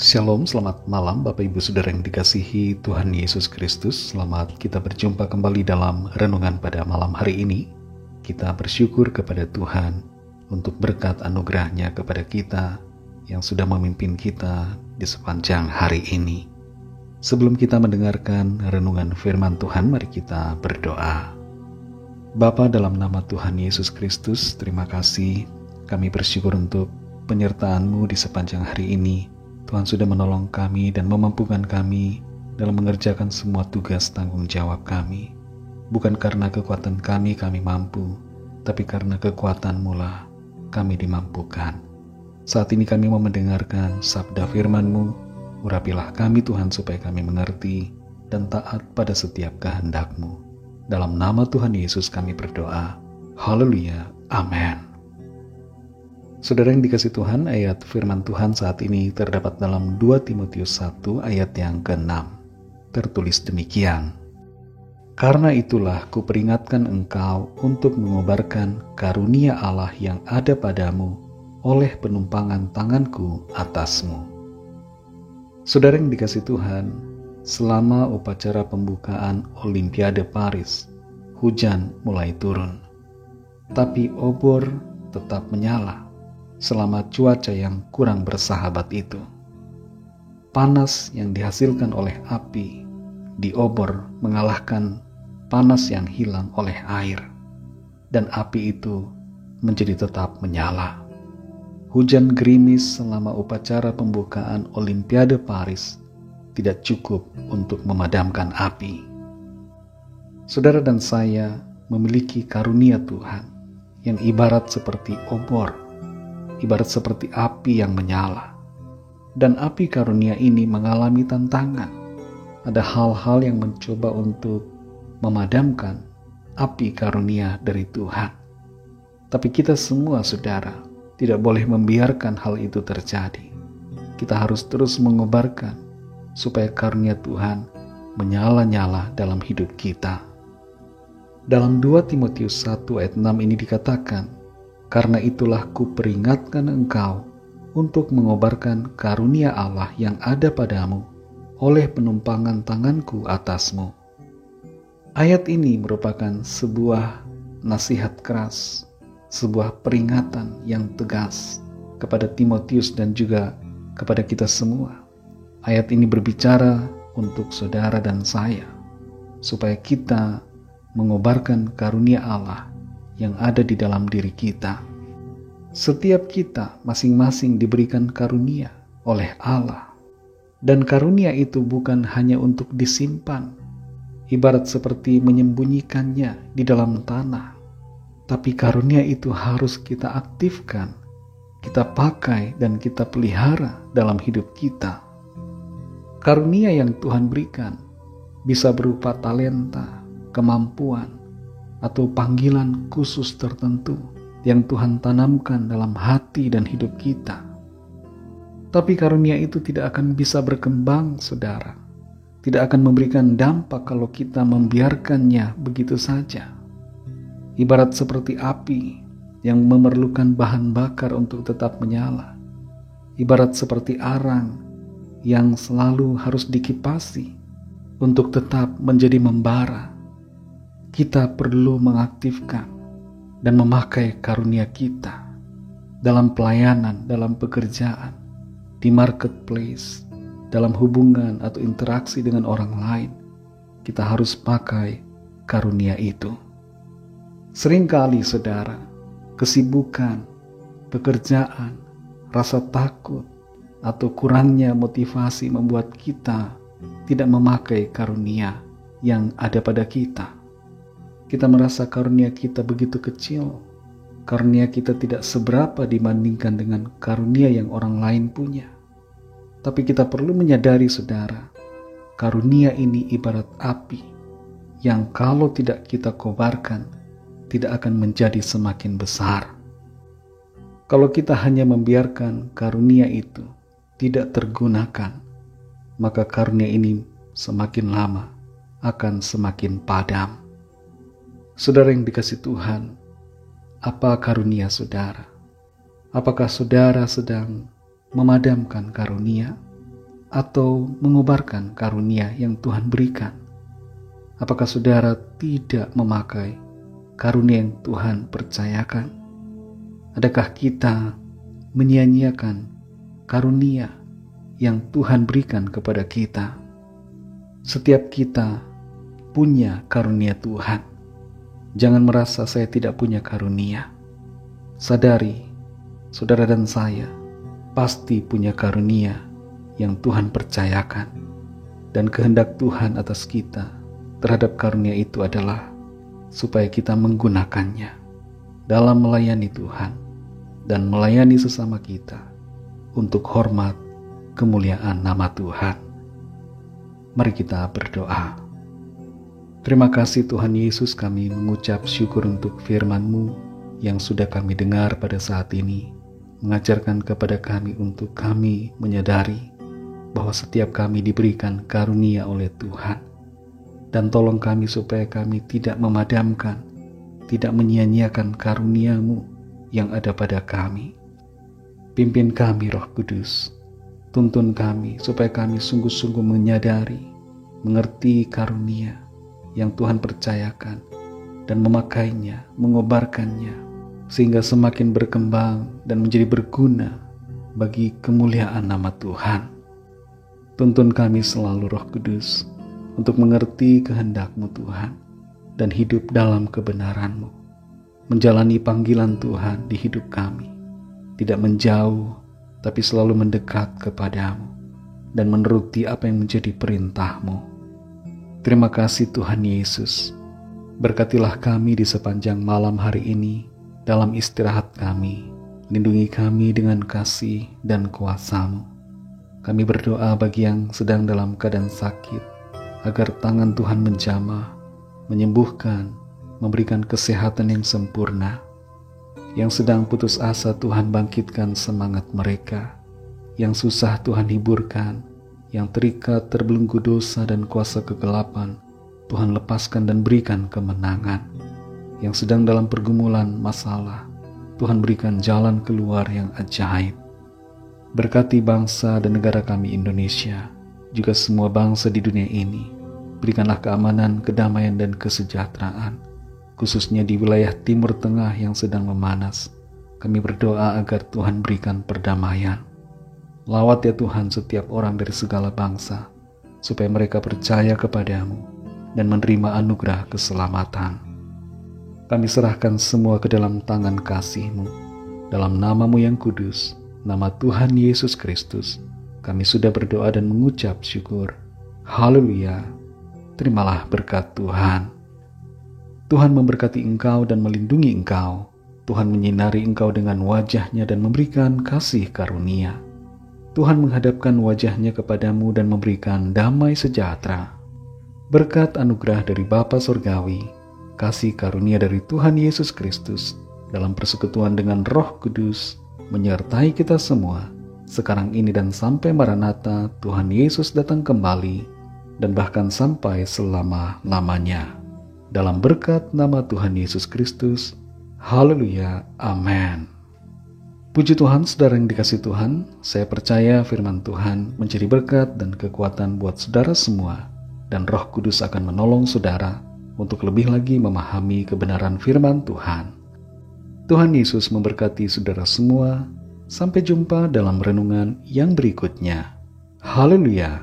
Shalom, selamat malam Bapak Ibu Saudara yang dikasihi Tuhan Yesus Kristus. Selamat kita berjumpa kembali dalam renungan pada malam hari ini. Kita bersyukur kepada Tuhan untuk berkat anugerah-Nya kepada kita yang sudah memimpin kita di sepanjang hari ini. Sebelum kita mendengarkan renungan firman Tuhan, mari kita berdoa. Bapa, dalam nama Tuhan Yesus Kristus, terima kasih. Kami bersyukur untuk penyertaan-Mu di sepanjang hari ini. Tuhan sudah menolong kami dan memampukan kami dalam mengerjakan semua tugas tanggung jawab kami. Bukan karena kekuatan kami mampu, tapi karena kekuatan-Mu lah kami dimampukan. Saat ini kami mau mendengarkan sabda firman-Mu. Urapilah kami Tuhan supaya kami mengerti dan taat pada setiap kehendak-Mu. Dalam nama Tuhan Yesus kami berdoa. Haleluya. Amin. Saudara yang dikasihi Tuhan, ayat firman Tuhan saat ini terdapat dalam 2 Timotius 1 ayat yang ke-6. Tertulis demikian. Karena itulah kuperingatkan engkau untuk mengobarkan karunia Allah yang ada padamu oleh penumpangan tanganku atasmu. Saudara yang dikasihi Tuhan, selama upacara pembukaan Olimpiade Paris, hujan mulai turun. Tapi obor tetap menyala selama cuaca yang kurang bersahabat itu. Panas yang dihasilkan oleh api di obor mengalahkan panas yang hilang oleh air, dan api itu menjadi tetap menyala. Hujan gerimis selama upacara pembukaan Olimpiade Paris tidak cukup untuk memadamkan api. Saudara dan saya memiliki karunia Tuhan yang ibarat seperti obor, ibarat seperti api yang menyala. Dan api karunia ini mengalami tantangan. Ada hal-hal yang mencoba untuk memadamkan api karunia dari Tuhan. Tapi kita semua, saudara, tidak boleh membiarkan hal itu terjadi. Kita harus terus mengobarkan supaya karunia Tuhan menyala-nyala dalam hidup kita. Dalam 2 Timotius 1 ayat 6 ini dikatakan, karena itulah kuperingatkan engkau untuk mengobarkan karunia Allah yang ada padamu oleh penumpangan tanganku atasmu. Ayat ini merupakan sebuah nasihat keras, sebuah peringatan yang tegas kepada Timotius dan juga kepada kita semua. Ayat ini berbicara untuk saudara dan saya, supaya kita mengobarkan karunia Allah yang ada di dalam diri kita. Setiap kita masing-masing diberikan karunia oleh Allah. Dan karunia itu bukan hanya untuk disimpan, ibarat seperti menyembunyikannya di dalam tanah. Tapi karunia itu harus kita aktifkan, kita pakai dan kita pelihara dalam hidup kita. Karunia yang Tuhan berikan bisa berupa talenta, kemampuan, atau panggilan khusus tertentu yang Tuhan tanamkan dalam hati dan hidup kita. Tapi karunia itu tidak akan bisa berkembang, saudara. Tidak akan memberikan dampak kalau kita membiarkannya begitu saja. Ibarat seperti api yang memerlukan bahan bakar untuk tetap menyala. Ibarat seperti arang yang selalu harus dikipasi untuk tetap menjadi membara. Kita perlu mengaktifkan dan memakai karunia kita dalam pelayanan, dalam pekerjaan, di marketplace, dalam hubungan atau interaksi dengan orang lain. Kita harus pakai karunia itu. Seringkali, saudara, kesibukan, pekerjaan, rasa takut, atau kurangnya motivasi membuat kita tidak memakai karunia yang ada pada kita. Kita merasa karunia kita begitu kecil, karunia kita tidak seberapa dibandingkan dengan karunia yang orang lain punya. Tapi kita perlu menyadari, saudara, karunia ini ibarat api yang kalau tidak kita kobarkan, tidak akan menjadi semakin besar. Kalau kita hanya membiarkan karunia itu tidak tergunakan, maka karunia ini semakin lama akan semakin padam. Saudara yang dikasihi Tuhan, apa karunia saudara? Apakah saudara sedang memadamkan karunia? atau mengobarkan karunia yang Tuhan berikan? Apakah saudara tidak memakai karunia yang Tuhan percayakan? Adakah kita menyia-nyiakan karunia yang Tuhan berikan kepada kita? Setiap kita punya karunia Tuhan. Jangan merasa saya tidak punya karunia. Sadari, saudara dan saya pasti punya karunia yang Tuhan percayakan. Dan kehendak Tuhan atas kita terhadap karunia itu adalah supaya kita menggunakannya dalam melayani Tuhan dan melayani sesama kita untuk hormat kemuliaan nama Tuhan. Mari kita berdoa. Terima kasih Tuhan Yesus, kami mengucap syukur untuk firman-Mu yang sudah kami dengar pada saat ini, mengajarkan kepada kami untuk kami menyadari bahwa setiap kami diberikan karunia oleh Tuhan. Dan tolong kami supaya kami tidak memadamkan, tidak menyia-nyiakan karunia-Mu yang ada pada kami. Pimpin kami Roh Kudus, tuntun kami supaya kami sungguh-sungguh menyadari, mengerti karunia yang Tuhan percayakan dan memakainya, mengobarkannya, sehingga semakin berkembang dan menjadi berguna bagi kemuliaan nama Tuhan. Tuntun kami selalu Roh Kudus untuk mengerti kehendak-Mu Tuhan dan hidup dalam kebenaran-Mu, menjalani panggilan Tuhan di hidup kami, tidak menjauh tapi selalu mendekat kepadamu dan menuruti apa yang menjadi perintah-Mu. Terima kasih Tuhan Yesus. Berkatilah kami di sepanjang malam hari ini dalam istirahat kami. Lindungi kami dengan kasih dan kuasa-Mu. Kami berdoa bagi yang sedang dalam keadaan sakit, agar tangan Tuhan menjamah, menyembuhkan, memberikan kesehatan yang sempurna. Yang sedang putus asa, Tuhan bangkitkan semangat mereka. Yang susah Tuhan hiburkan. Yang terikat, terbelenggu dosa dan kuasa kegelapan, Tuhan lepaskan dan berikan kemenangan. Yang sedang dalam pergumulan masalah, Tuhan berikan jalan keluar yang ajaib. Berkati bangsa dan negara kami Indonesia, juga semua bangsa di dunia ini. Berikanlah keamanan, kedamaian dan kesejahteraan, khususnya di wilayah Timur Tengah yang sedang memanas. Kami berdoa agar Tuhan berikan perdamaian. Lawat ya Tuhan setiap orang dari segala bangsa, supaya mereka percaya kepadamu dan menerima anugerah keselamatan. Kami serahkan semua ke dalam tangan kasih-Mu, dalam nama-Mu yang kudus, nama Tuhan Yesus Kristus. Kami sudah berdoa dan mengucap syukur. Haleluya. Terimalah berkat Tuhan. Tuhan memberkati engkau dan melindungi engkau. Tuhan menyinari engkau dengan wajah-Nya dan memberikan kasih karunia. Tuhan menghadapkan wajah-Nya kepadamu dan memberikan damai sejahtera. Berkat anugerah dari Bapa Surgawi, kasih karunia dari Tuhan Yesus Kristus, dalam persekutuan dengan Roh Kudus, menyertai kita semua, sekarang ini dan sampai Maranatha Tuhan Yesus datang kembali, dan bahkan sampai selama-lamanya. Dalam berkat nama Tuhan Yesus Kristus, haleluya, amin. Puji Tuhan, saudara yang dikasihi Tuhan, saya percaya firman Tuhan menjadi berkat dan kekuatan buat saudara semua, dan Roh Kudus akan menolong saudara untuk lebih lagi memahami kebenaran firman Tuhan. Tuhan Yesus memberkati saudara semua. Sampai jumpa dalam renungan yang berikutnya. Haleluya.